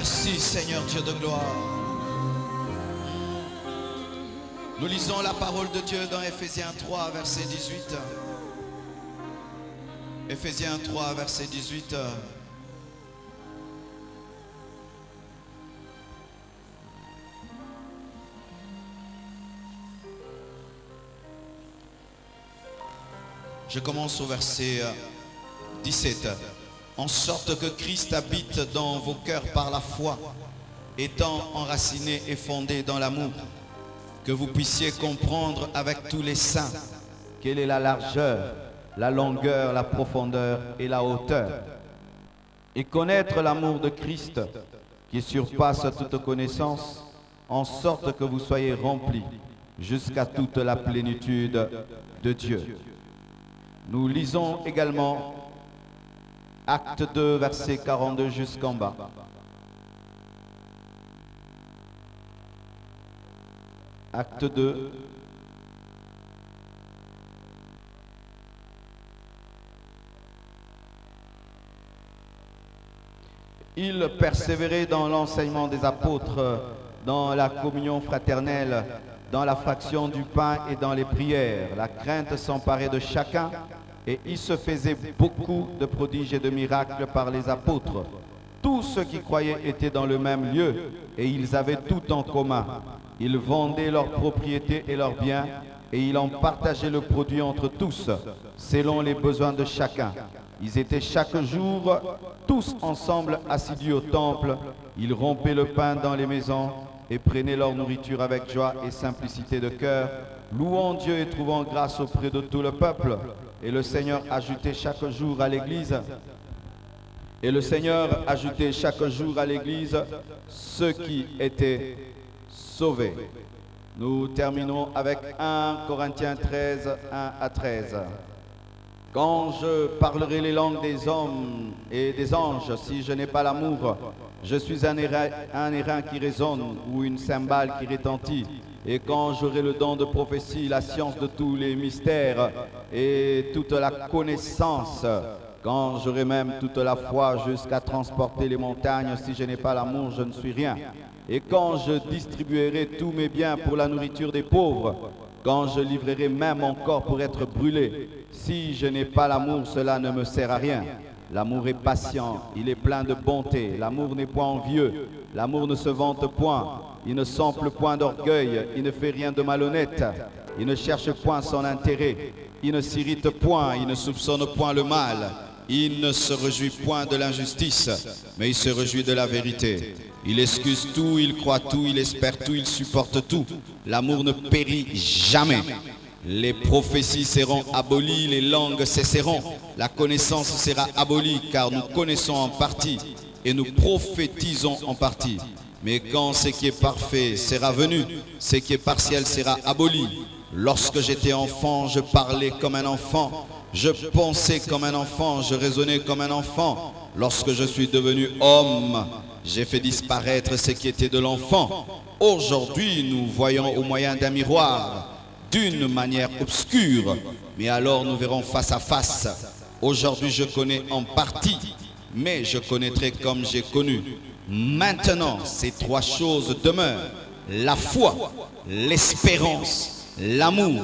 Merci Seigneur Dieu de gloire. Nous lisons la parole de Dieu dans Ephésiens 3, verset 18. Ephésiens 3, verset 18. Je commence au verset 17. En sorte que Christ habite dans vos cœurs par la foi, étant enraciné et fondé dans l'amour, que vous puissiez comprendre avec tous les saints quelle est la largeur, la longueur, la profondeur et la hauteur, et connaître l'amour de Christ qui surpasse toute connaissance, en sorte que vous soyez remplis jusqu'à toute la plénitude de Dieu. Nous lisons également Acte 2, verset 42 jusqu'en bas. Acte 2. Il persévérait dans l'enseignement des apôtres, dans la communion fraternelle, dans la fraction du pain et dans les prières. La crainte s'emparait de chacun et il se faisait beaucoup de prodiges et de miracles par les apôtres. Tous ceux qui croyaient étaient dans le même lieu et ils avaient tout en commun. Ils vendaient leurs propriétés et leurs biens et ils en partageaient le produit entre tous, selon les besoins de chacun. Ils étaient chaque jour tous ensemble assidus au temple. Ils rompaient le pain dans les maisons et prenaient leur nourriture avec joie et simplicité de cœur, louant Dieu et trouvant grâce auprès de tout le peuple. Et le Seigneur ajoutait chaque jour à l'Église, ceux qui étaient sauvés. Nous terminons avec 1 Corinthiens 13, 1 à 13. Quand je parlerai les langues des hommes et des anges, si je n'ai pas l'amour, je suis un airain qui résonne ou une cymbale qui retentit. Et quand j'aurai le don de prophétie, la science de tous les mystères et toute la connaissance, quand j'aurai même toute la foi jusqu'à transporter les montagnes, si je n'ai pas l'amour, je ne suis rien. Et quand je distribuerai tous mes biens pour la nourriture des pauvres, quand je livrerai même mon corps pour être brûlé, si je n'ai pas l'amour, cela ne me sert à rien. L'amour est patient, il est plein de bonté, l'amour n'est point envieux, l'amour ne se vante point, il ne s'enfle point d'orgueil, il ne fait rien de malhonnête, il ne cherche point son intérêt, il ne s'irrite point, il ne soupçonne point le mal, il ne se réjouit point de l'injustice, mais il se réjouit de la vérité. Il excuse tout, il croit tout, il espère tout, il supporte tout. L'amour ne périt jamais. Les prophéties seront abolies, les langues cesseront, la connaissance sera abolie, car nous connaissons en partie et nous prophétisons en partie. Mais quand ce qui est parfait sera venu, ce qui est partiel sera aboli. Lorsque j'étais enfant, je parlais comme un enfant, je pensais comme un enfant, je raisonnais comme un enfant. Lorsque je suis devenu homme, j'ai fait disparaître ce qui était de l'enfant. Aujourd'hui, nous voyons au moyen d'un miroir, d'une manière obscure, mais alors nous verrons face à face. Aujourd'hui, je connais en partie, mais je connaîtrai comme j'ai connu. Maintenant, ces trois choses demeurent: la foi, l'espérance, l'amour.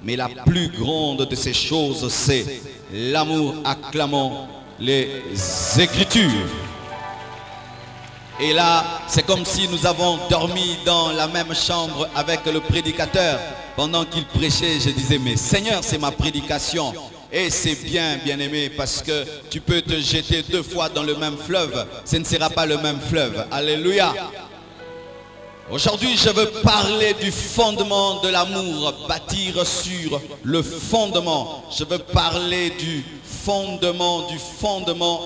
Mais la plus grande de ces choses, c'est l'amour. Acclamons les Écritures. Et là, c'est comme si nous avons dormi dans la même chambre avec le prédicateur. Pendant qu'il prêchait, je disais, mais Seigneur, c'est ma prédication. Et c'est bien, bien-aimé, parce que tu peux te jeter deux fois dans le même fleuve. Ce ne sera pas le même fleuve. Alléluia. Aujourd'hui, je veux parler du fondement de l'amour, bâtir sur le fondement. Je veux parler du fondement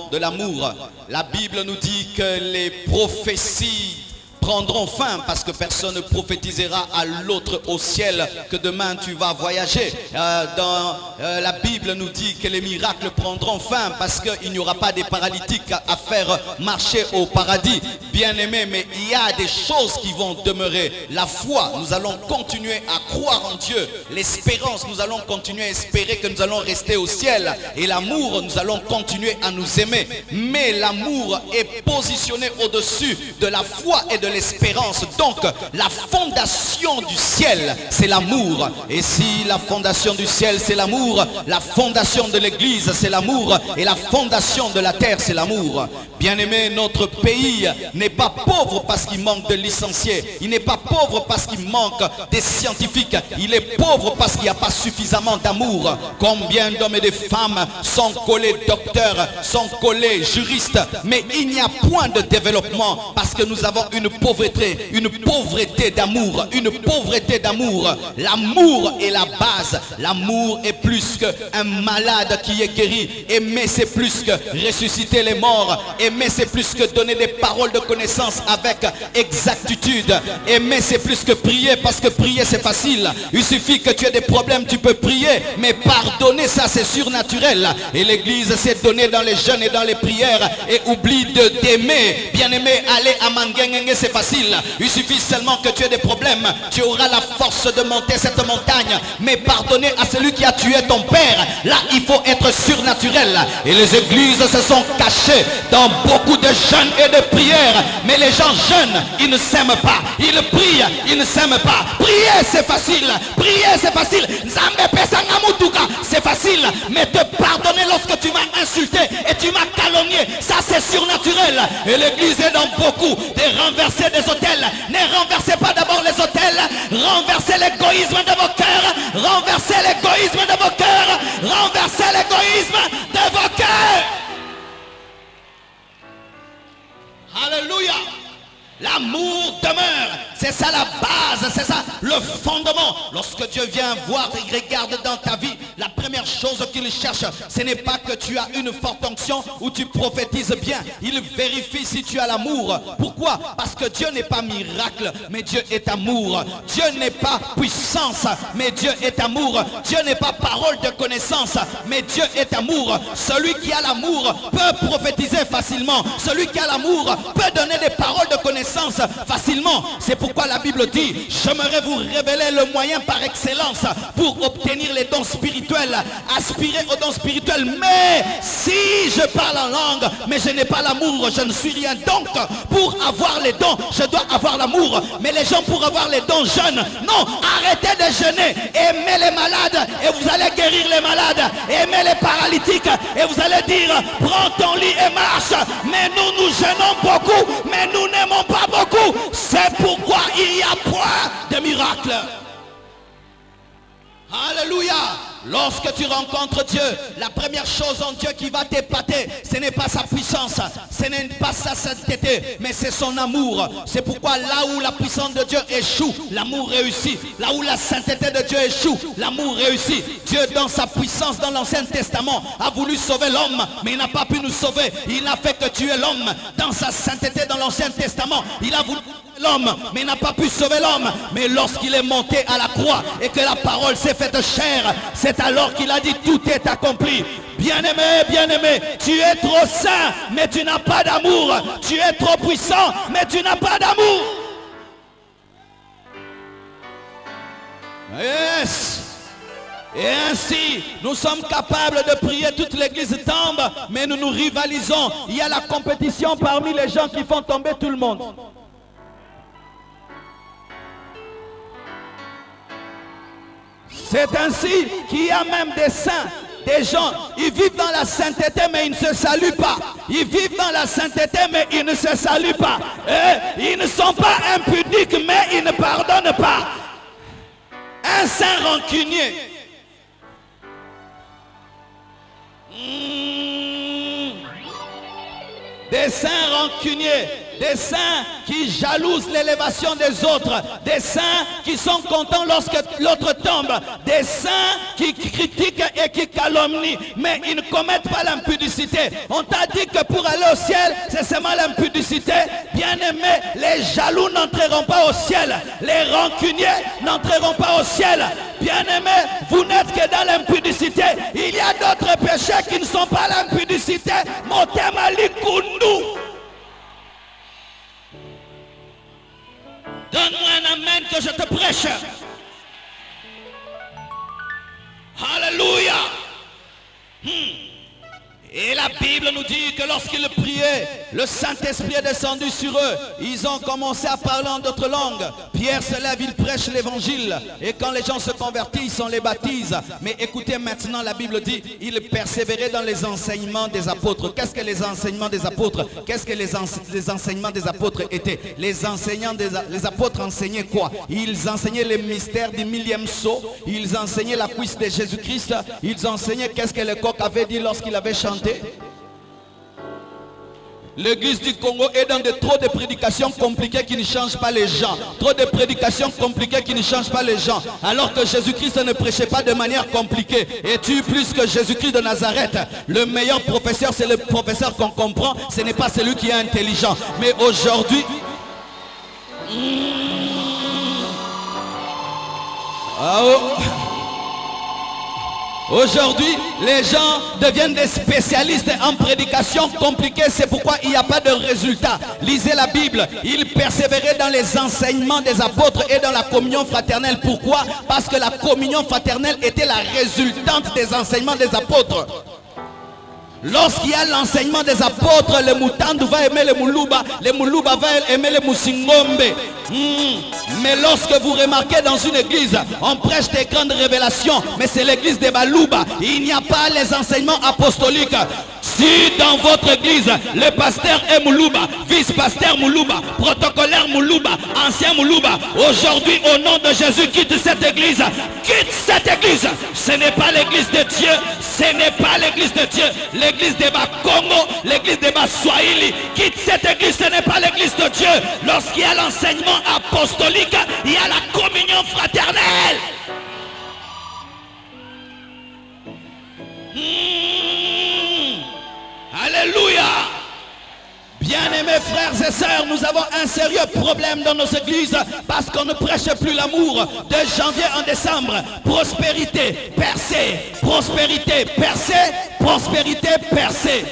de l'amour. La Bible nous dit que les prophéties prendront fin parce que personne ne prophétisera à l'autre au ciel que demain tu vas voyager. La Bible nous dit que les miracles prendront fin parce qu'il n'y aura pas des paralytiques à faire marcher au paradis. Bien-aimés, mais il y a des choses qui vont demeurer. La foi, nous allons continuer à croire en Dieu. L'espérance, nous allons continuer à espérer que nous allons rester au ciel. Et l'amour, nous allons continuer à nous aimer. Mais l'amour est positionné au-dessus de la foi et de l'espérance. Donc, la fondation du ciel, c'est l'amour. Et si la fondation du ciel, c'est l'amour, la fondation de l'église, c'est l'amour, et la fondation de la terre, c'est l'amour. Bien-aimé, notre pays n'est pas pauvre parce qu'il manque de licenciés. Il n'est pas pauvre parce qu'il manque des scientifiques. Il est pauvre parce qu'il n'y a pas suffisamment d'amour. Combien d'hommes et de femmes sont collés docteurs, sont collés juristes, mais il n'y a point de développement parce que nous avons une pauvreté d'amour, une pauvreté d'amour. L'amour est la base. L'amour est plus qu'un malade qui est guéri. Aimer, c'est plus que ressusciter les morts. Aimer, c'est plus que donner des paroles de connaissance avec exactitude. Aimer, c'est plus que prier, parce que prier, c'est facile. Il suffit que tu aies des problèmes, tu peux prier. Mais pardonner, ça, c'est surnaturel. Et l'église s'est donnée dans les jeûnes et dans les prières et oublie d'aimer. Bien-aimé, aller à Manguengue, c'est facile. Il suffit seulement que tu aies des problèmes. Tu auras la force de monter cette montagne. Mais pardonner à celui qui a tué ton père, là, il faut être surnaturel. Et les églises se sont cachées dans beaucoup de jeûnes et de prières. Mais les gens jeûnent, ils ne s'aiment pas. Ils prient, ils ne s'aiment pas. Prier, c'est facile. Prier, c'est facile. C'est facile. Mais te pardonner lorsque tu m'as insulté et tu m'as calomnié, ça c'est surnaturel. Et l'église est dans beaucoup de renverser des hôtels. Ne renversez pas d'abord les hôtels. Renversez l'égoïsme de vos cœurs. Renversez l'égoïsme de vos cœurs. Renversez l'égoïsme de vos cœurs. Alléluia. L'amour demeure. C'est ça la base, c'est ça le fondement. Lorsque Dieu vient voir et regarde dans ta vie, la première chose qu'il cherche, ce n'est pas que tu as une forte onction ou tu prophétises bien. Il vérifie si tu as l'amour. Pourquoi? Parce que Dieu n'est pas miracle, mais Dieu est amour. Dieu n'est pas puissance, mais Dieu est amour. Dieu n'est pas parole de connaissance, mais Dieu est amour. Celui qui a l'amour peut prophétiser facilement. Celui qui a l'amour peut donner des paroles de connaissance facilement. C'est pourquoi la Bible dit: j'aimerais vous révéler le moyen par excellence pour obtenir les dons spirituels. Aspirer aux dons spirituels. Mais si je parle en langue mais je n'ai pas l'amour, je ne suis rien. Donc pour avoir les dons, je dois avoir l'amour. Mais les gens, pour avoir les dons, jeûnent. Non, arrêtez de jeûner. Aimez les malades et vous allez guérir les malades. Aimez les paralytiques et vous allez dire: prends ton lit et marche. Mais nous jeûnons beaucoup, mais nous n'aimons pas beaucoup. C'est pourquoi il n'y a point de miracle. Alléluia. Lorsque tu rencontres Dieu, la première chose en Dieu qui va t'épater, ce n'est pas sa puissance, ce n'est pas sa sainteté, mais c'est son amour. C'est pourquoi là où la puissance de Dieu échoue, l'amour réussit. Là où la sainteté de Dieu échoue, l'amour réussit. Dieu, dans sa puissance dans l'Ancien Testament, a voulu sauver l'homme, mais il n'a pas pu nous sauver. Il n'a fait que tuer l'homme. Dans sa sainteté dans l'Ancien Testament, il a voulu l'homme, mais n'a pas pu sauver l'homme. Mais lorsqu'il est monté à la croix et que la parole s'est faite chair, c'est alors qu'il a dit: tout est accompli. Bien-aimé, bien-aimé, tu es trop saint, mais tu n'as pas d'amour. Tu es trop puissant, mais tu n'as pas d'amour. Yes. Et ainsi, nous sommes capables de prier, toute l'église tombe, mais nous nous rivalisons. Il y a la compétition parmi les gens qui font tomber tout le monde. C'est ainsi qu'il y a même des saints, des gens, ils vivent dans la sainteté mais ils ne se saluent pas. Ils vivent dans la sainteté mais ils ne se saluent pas. Et ils ne sont pas impudiques mais ils ne pardonnent pas. Un saint rancunier. des saints rancuniers, des saints qui jalousent l'élévation des autres, des saints qui sont contents lorsque l'autre tombe, des saints qui critiquent et qui calomnient, mais ils ne commettent pas l'impudicité. On t'a dit que pour aller au ciel, c'est seulement l'impudicité. Bien-aimés, les jaloux n'entreront pas au ciel, les rancuniers n'entreront pas au ciel. Bien-aimés, vous n'êtes que dans l'impudicité. Il y a d'autres péchés qui ne sont pas l'impudicité. Motema likundu. Donne-moi un amen que je te prêche. Alléluia. Et la Bible nous dit que lorsqu'ils priaient, le Saint-Esprit est descendu sur eux. Ils ont commencé à parler en d'autres langues. Pierre se lève, il prêche l'évangile. Et quand les gens se convertissent, on les baptise. Mais écoutez maintenant, la Bible dit, ils persévéraient dans les enseignements des apôtres. Qu'est-ce que les enseignements des apôtres? Qu'est-ce que les enseignements des apôtres étaient? Les apôtres enseignaient quoi? Ils enseignaient les mystères du millième sceau. Ils enseignaient la cuisse de Jésus-Christ. Ils enseignaient qu'est-ce que le coq avait dit lorsqu'il avait chanté. L'église du Congo est dans trop de prédications compliquées qui ne changent pas les gens. Trop de prédications compliquées qui ne changent pas les gens. Alors que Jésus-Christ ne prêchait pas de manière compliquée. Es-tu plus que Jésus-Christ de Nazareth? Le meilleur professeur, c'est le professeur qu'on comprend. Ce n'est pas celui qui est intelligent. Mais aujourd'hui... Aujourd'hui, les gens deviennent des spécialistes en prédication compliquée. C'est pourquoi il n'y a pas de résultat. Lisez la Bible. Ils persévéraient dans les enseignements des apôtres et dans la communion fraternelle. Pourquoi? Parce que la communion fraternelle était la résultante des enseignements des apôtres. Lorsqu'il y a l'enseignement des apôtres, le Mutandu va aimer le Muluba va aimer le Musingombe. Mais lorsque vous remarquez dans une église, on prêche des grandes révélations, mais c'est l'église de Baluba. Il n'y a pas les enseignements apostoliques. Si dans votre église, le pasteur est Muluba, vice-pasteur Muluba, protocolaire Muluba, ancien Muluba, aujourd'hui au nom de Jésus, quitte cette église. Quitte cette église. Ce n'est pas l'église de Dieu. Ce n'est pas l'église de Dieu. L'église de Congo, l'église de Swahili. Quitte cette église, ce n'est pas l'église de Dieu. Lorsqu'il y a l'enseignement apostolique, il y a la communion fraternelle. Alléluia. Bien-aimés frères et sœurs, nous avons un sérieux problème dans nos églises parce qu'on ne prêche plus l'amour. De janvier en décembre, prospérité, percée, prospérité, percée, prospérité, percée.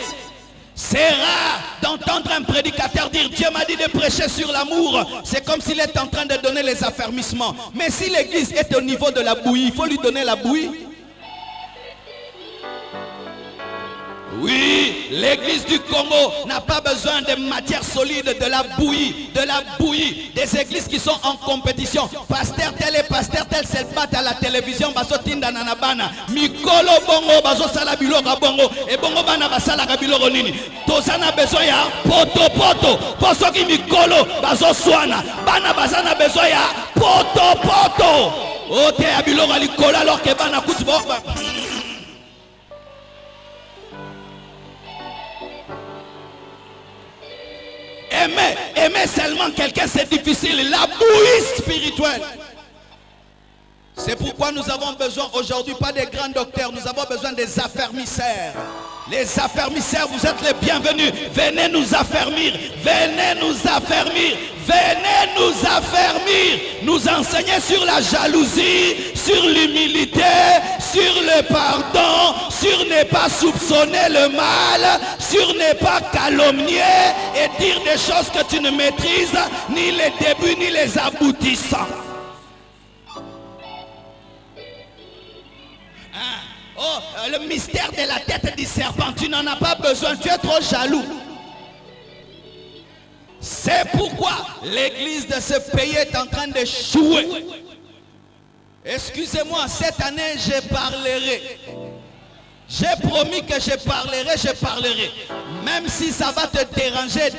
C'est rare d'entendre un prédicateur dire Dieu m'a dit de prêcher sur l'amour. C'est comme s'il est en train de donner les affermissements. Mais si l'église est au niveau de la bouillie, il faut lui donner la bouillie. Oui, l'église du Congo n'a pas besoin de matière solide, de la bouillie, des églises qui sont en compétition. Pasteur tel et pasteur tel se battent à la télévision, baso tinda nanabana, mikolo bongo baso sala biloko bongo, et bongo bana basala biloko nini. Tozana besoin ya poto, poso ki mikolo baso swana, bana basana besoin ya poto. Ote ya biloko alikola alors que bana kuti boba. Aimer seulement quelqu'un, c'est difficile. La bouillie spirituelle. C'est pourquoi nous avons besoin aujourd'hui, pas des grands docteurs, nous avons besoin des affermisseurs. Les affermisseurs, vous êtes les bienvenus. Venez nous affermir, venez nous affermir, venez nous affermir. Nous enseigner sur la jalousie, sur l'humilité, sur le pardon, sur ne pas soupçonner le mal, sur ne pas calomnier et dire des choses que tu ne maîtrises, ni les débuts ni les aboutissants. Le mystère de la tête du serpent, tu n'en as pas besoin, tu es trop jaloux. C'est pourquoi l'église de ce pays est en train d'échouer. Excusez-moi, cette année je parlerai. J'ai promis que je parlerai. Même si ça va te déranger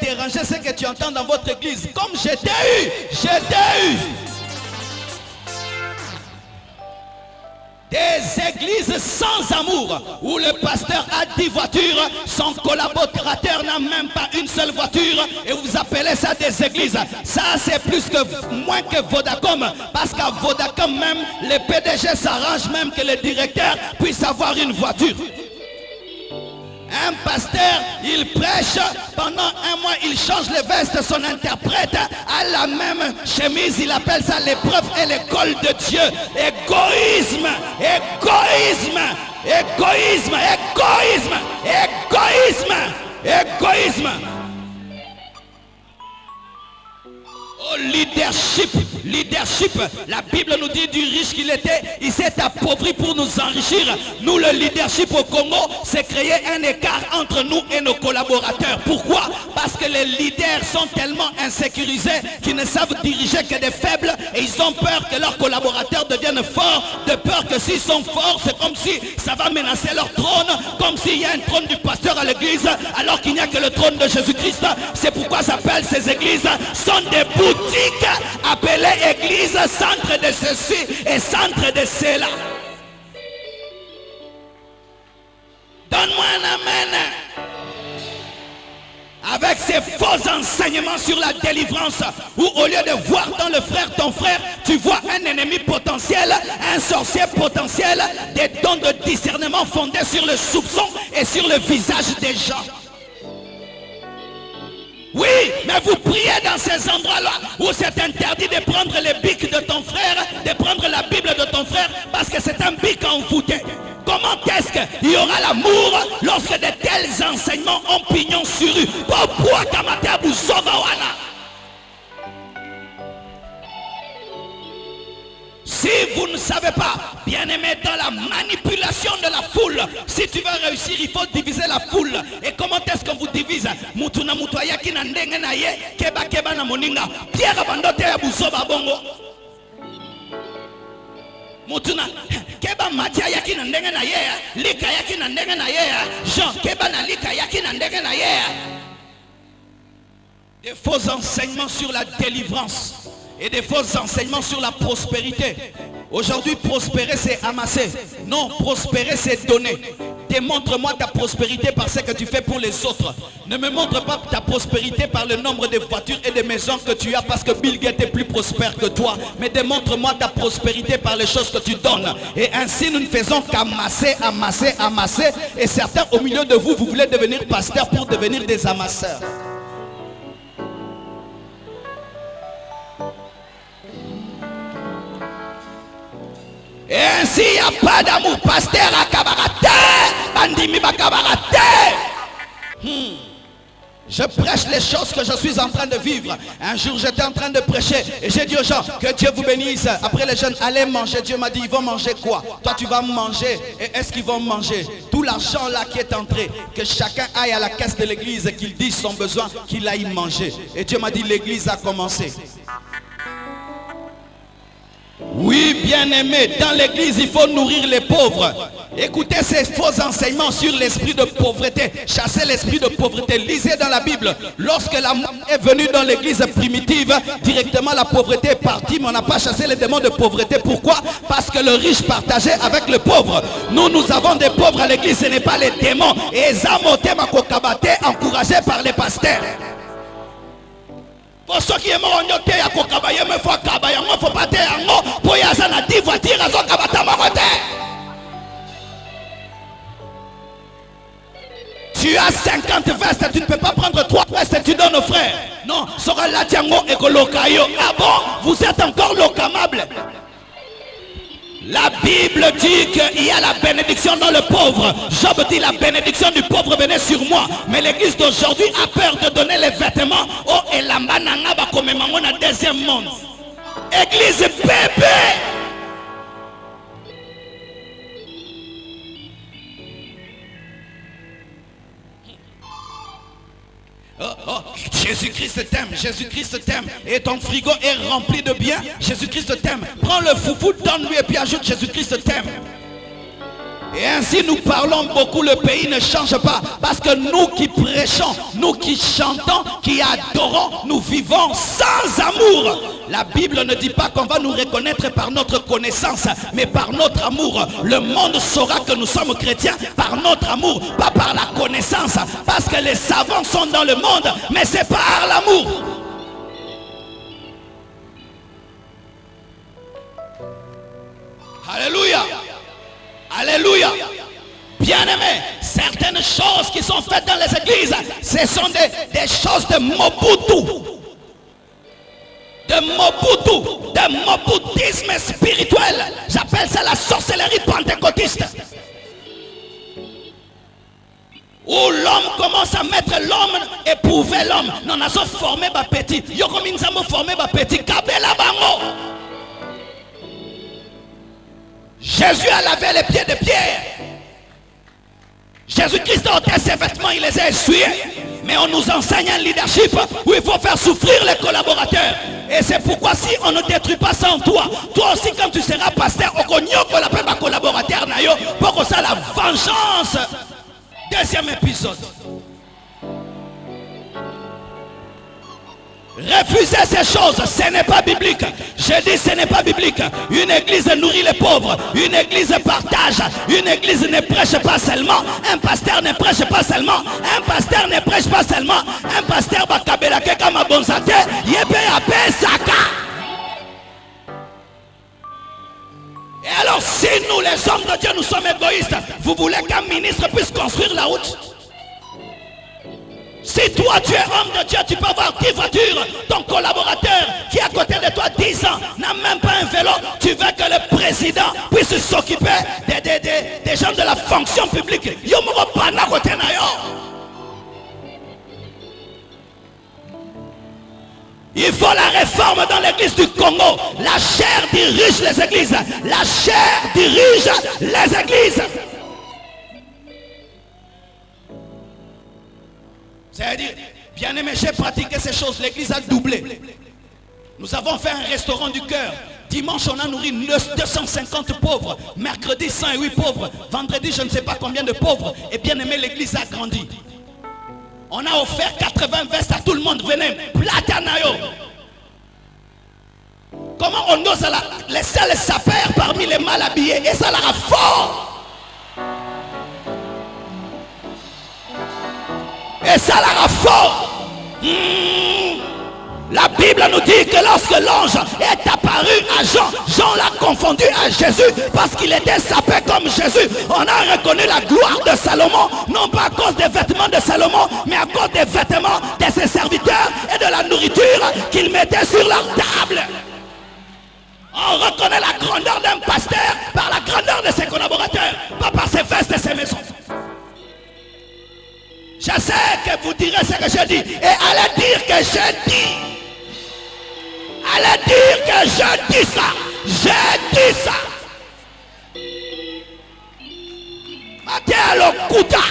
ce que tu entends dans votre église. Comme je t'ai eu. Des églises sans amour, où le pasteur a 10 voitures, son collaborateur n'a même pas une seule voiture, et vous appelez ça des églises. Ça c'est moins que Vodacom, parce qu'à Vodacom même, les PDG s'arrangent même que le directeur puisse avoir une voiture. Un pasteur, il prêche, pendant un mois il change les vestes, son interprète a la même chemise, il appelle ça l'épreuve et l'école de Dieu. Égoïsme, égoïsme, égoïsme, égoïsme, égoïsme, égoïsme. Oh, leadership, leadership. La Bible nous dit du riche qu'il était, il s'est appauvri pour nous enrichir. Nous, le leadership au Congo, c'est créer un écart entre nous et nos collaborateurs. Pourquoi? Parce que les leaders sont tellement insécurisés qu'ils ne savent diriger que des faibles et ils ont peur que leurs collaborateurs deviennent forts, de peur que s'ils sont forts, c'est comme si ça va menacer leur trône, comme s'il y a un trône du pasteur à l'église, alors qu'il n'y a que le trône de Jésus-Christ. C'est pourquoi j'appelle ces églises, sont des boutiques appelées église, centre de ceci et centre de cela. Donne-moi un amen. Avec ces faux enseignements sur la délivrance, où au lieu de voir dans le frère ton frère, tu vois un ennemi potentiel, un sorcier potentiel, des dons de discernement fondés sur le soupçon et sur le visage des gens. Oui, mais vous priez dans ces endroits-là où c'est interdit de prendre les bics de ton frère, de prendre la Bible de ton frère, parce que c'est un bic envoûté. Comment est-ce qu'il y aura l'amour lorsque de tels enseignements ont pignon sur rue? Pourquoi Kamata Bouzova Wana? Si vous ne savez pas, bien aimé, dans la manipulation de la foule, si tu veux réussir, il faut diviser la foule. Et comment est-ce qu'on vous divise? Mutuna mutoya ki na ndenge na ye, keba keba na moninga. Pierre abandote ya buzoba bongo. Mutuna keba matia yaki na ndenge na ye, lika yaki na ndenge na ye, Jean keba na lika yaki na ndenge na ye. Des faux enseignements sur la délivrance et des faux enseignements sur la prospérité. Aujourd'hui, prospérer c'est amasser. Non, prospérer c'est donner. Démontre-moi ta prospérité par ce que tu fais pour les autres. Ne me montre pas ta prospérité par le nombre de voitures et de maisons que tu as parce que Bill Gates est plus prospère que toi. Mais démontre-moi ta prospérité par les choses que tu donnes. Et ainsi nous ne faisons qu'amasser, amasser, amasser. Et certains au milieu de vous, vous voulez devenir pasteur pour devenir des amasseurs. Et ainsi il n'y a pas d'amour. Pasteur à Kabarate, Bandimi Bakabarate. Je prêche les choses que je suis en train de vivre. Un jour j'étais en train de prêcher et j'ai dit aux gens que Dieu vous bénisse. Après les jeunes allez manger. Dieu m'a dit ils vont manger quoi? Toi tu vas manger. Et est-ce qu'ils vont manger? Tout l'argent là qui est entré, que chacun aille à la caisse de l'église et qu'il dise son besoin, qu'il aille manger. Et Dieu m'a dit l'église a commencé. Oui, bien-aimé, dans l'église, il faut nourrir les pauvres. Écoutez ces faux enseignements sur l'esprit de pauvreté. Chassez l'esprit de pauvreté. Lisez dans la Bible. Lorsque l'amour est venu dans l'église primitive, directement la pauvreté est partie, mais on n'a pas chassé les démons de pauvreté. Pourquoi? Parce que le riche partageait avec le pauvre. Nous avons des pauvres à l'église, ce n'est pas les démons. Et Zamote Makokabate, encouragés par les pasteurs. Pour ceux qui aiment l'onyoté, il faut kabaye, mais faut kabaye, il faut pas faire un pour y avoir 10 voitures, il faut kabata marote. Tu as 50 vestes, tu ne peux pas prendre 3 vestes, tu donnes aux frères. Non, sera la tiango et kolokayo. Ah bon, vous êtes encore locamable. La Bible dit qu'il y a la bénédiction dans le pauvre. Job dit la bénédiction du pauvre venait sur moi. Mais l'église d'aujourd'hui a peur de donner les vêtements. Oh, et la mananga va comme maman à deuxième monde. Église bébé. Oh, Jésus-Christ t'aime, Jésus-Christ t'aime. Et ton frigo est rempli de biens, Jésus-Christ t'aime. Prends le foufou, donne-lui et puis ajoute Jésus-Christ t'aime. Et ainsi nous parlons beaucoup, le pays ne change pas. Parce que nous qui prêchons, nous qui chantons, qui adorons, nous vivons sans amour. La Bible ne dit pas qu'on va nous reconnaître par notre connaissance, mais par notre amour. Le monde saura que nous sommes chrétiens par notre amour, pas par la connaissance. Parce que les savants sont dans le monde, mais c'est par l'amour. Alléluia. Alléluia. Bien-aimés, certaines choses qui sont faites dans les églises, ce sont des choses de Mobutu. De moboutisme spirituel. J'appelle ça la sorcellerie pentecôtiste. Où l'homme commence à mettre l'homme, éprouver l'homme. Non, on a formé ma petit. Yoko minzamo formé ma petit. Kabela bango. Jésus a lavé les pieds de Pierre. Jésus-Christ a ôté ses vêtements, il les a essuyés. Mais on nous enseigne un leadership où il faut faire souffrir les collaborateurs. Et c'est pourquoi si on ne détruit pas ça en toi, toi aussi quand tu seras pasteur, on connaît pas collaborateur pour que ça la vengeance. Deuxième épisode. Refuser ces choses, ce n'est pas biblique. Je dis ce n'est pas biblique. Une église nourrit les pauvres. Une église partage. Une église ne prêche pas seulement. Un pasteur ne prêche pas seulement. Un pasteur ne prêche pas seulement. Un pasteur va kabela keka mabonzate. Yebe ape saka. Et alors si nous les hommes de Dieu nous sommes égoïstes, vous voulez qu'un ministre puisse construire la route? Si toi tu es homme de Dieu, tu peux avoir 10 voitures. Ton collaborateur qui est à côté de toi 10 ans n'a même pas un vélo. Tu veux que le président puisse s'occuper des gens de la fonction publique. Il faut la réforme dans l'église du Congo. La chair dirige les églises. La chair dirige les églises. C'est-à-dire, bien aimé, j'ai pratiqué ces choses. L'église a doublé. Nous avons fait un restaurant du cœur. Dimanche, on a nourri 250 pauvres. Mercredi, 108 pauvres. Vendredi, je ne sais pas combien de pauvres. Et bien aimé, l'église a grandi. On a offert 80 vestes à tout le monde. Venez, platanayo. Comment on ose laisser les sapeurs parmi les mal habillés? Et ça la fort. Et ça la fort. La Bible nous dit que lorsque l'ange est apparu à Jean, Jean l'a confondu à Jésus parce qu'il était sapé comme Jésus. On a reconnu la gloire de Salomon, non pas à cause des vêtements de Salomon, mais à cause des vêtements de ses serviteurs et de la nourriture qu'il mettait sur leur table. On reconnaît la grandeur d'un pasteur par la grandeur de ses collaborateurs, pas par ses vestes et ses maisons. Je sais que vous direz ce que je dis. Et allez dire que je dis. Allez dire que je dis ça. Je dis ça. Mathieu Lokuta.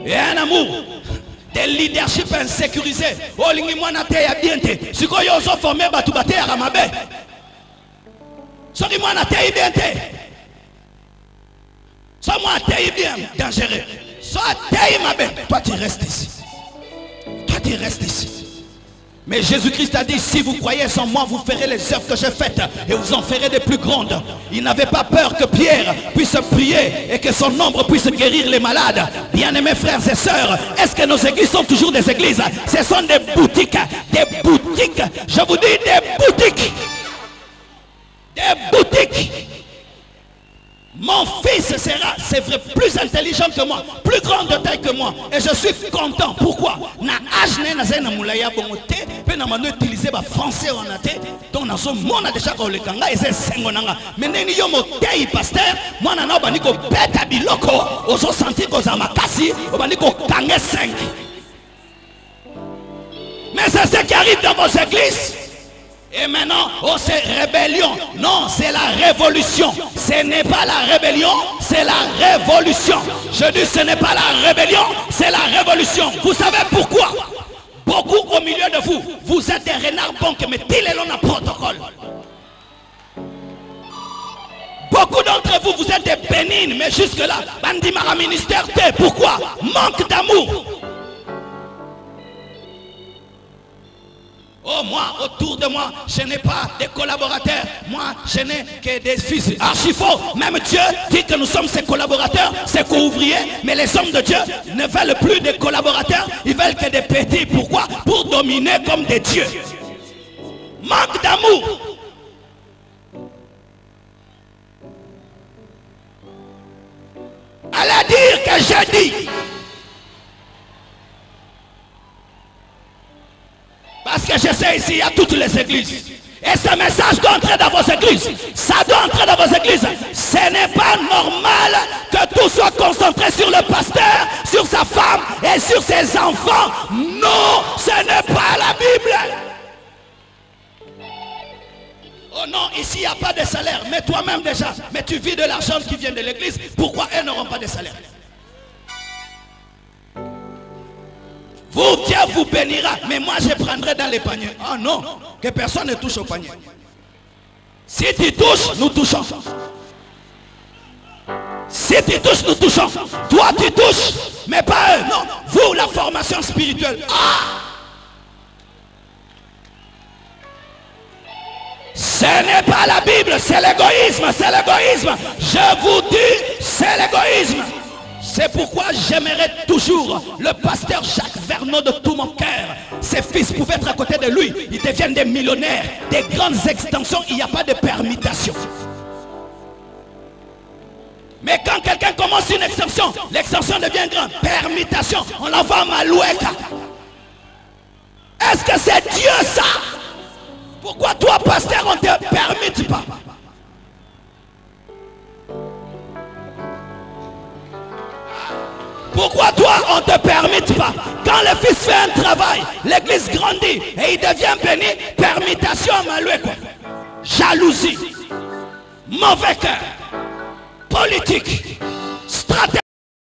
Et un amour. Des leadership insécurisés. Oh, l'ingimwana te ya biente. Si ko yo so formé batu bate ya ramabe. So l'ingimwana te ya biente. So moi te ya bien dangereux. So te ya mabe. Toi tu restes ici. Toi tu restes ici. Mais Jésus-Christ a dit, si vous croyez en moi, vous ferez les œuvres que j'ai faites et vous en ferez des plus grandes. Il n'avait pas peur que Pierre puisse prier et que son ombre puisse guérir les malades. Bien-aimés frères et sœurs, est-ce que nos églises sont toujours des églises? Ce sont des boutiques. Des boutiques. Je vous dis des boutiques. Des boutiques. Mon fils sera, c'est vrai, plus intelligent que moi, plus grand de taille que moi. Et je suis content. Pourquoi? Na âge na moulaya bongote, pe na mano utiliser ba français on a té, donc na so mona déjà ko le kanga et c'est sengonanga. Mais neni yo mo tei pasteur, moi na ba niko beta biloko, ozo sentir ko za makasi, o ba niko kanga 5. Mais c'est ce qui arrive dans vos églises. Et maintenant, oh c'est rébellion. Non, c'est la révolution. Ce n'est pas la rébellion, c'est la révolution. Je dis ce n'est pas la rébellion, c'est la révolution. Vous savez pourquoi? Beaucoup au milieu de vous, vous êtes des renards banques, mais tilez-le dans le protocole. Beaucoup d'entre vous, vous êtes des bénignes, mais jusque-là, Bandimara ministère, pourquoi? Manque d'amour. Oh, moi, autour de moi, je n'ai pas de collaborateurs. Moi, je n'ai que des fils. Archi faux. Même Dieu dit que nous sommes ses collaborateurs, ses co-ouvriers. Mais les hommes de Dieu ne veulent plus de collaborateurs. Ils veulent que des petits. Pourquoi? Pour dominer comme des dieux. Manque d'amour. Allez dire que j'ai dit. Parce que je sais ici, il y a toutes les églises. Et ce message doit entrer dans vos églises. Ça doit entrer dans vos églises. Ce n'est pas normal que tout soit concentré sur le pasteur, sur sa femme et sur ses enfants. Non, ce n'est pas la Bible. Oh non, ici il n'y a pas de salaire. Mais toi-même déjà, mais tu vis de l'argent qui vient de l'église. Pourquoi elles n'auront pas de salaire? Vous, Dieu vous bénira, mais moi je prendrai dans les paniers. Oh non, que personne ne touche au panier. Si tu touches, nous touchons. Si tu touches, nous touchons. Toi tu touches, mais pas eux. Non, vous, la formation spirituelle. Ah! Ce n'est pas la Bible, c'est l'égoïsme, c'est l'égoïsme. Je vous dis, c'est l'égoïsme. C'est pourquoi j'aimerais toujours le pasteur Jacques Vernon de tout mon cœur. Ses fils pouvaient être à côté de lui. Ils deviennent des millionnaires, des grandes extensions. Il n'y a pas de permutation. Mais quand quelqu'un commence une extension, l'extension devient grande. Permutation, on l'envoie à Maloueka. Est-ce que c'est Dieu ça? Pourquoi toi, pasteur, on ne te permette pas? Pourquoi toi, on ne te permette pas? Quand le fils fait un travail, l'église grandit et il devient béni, permutation à Maloueka. Jalousie, mauvais cœur, politique.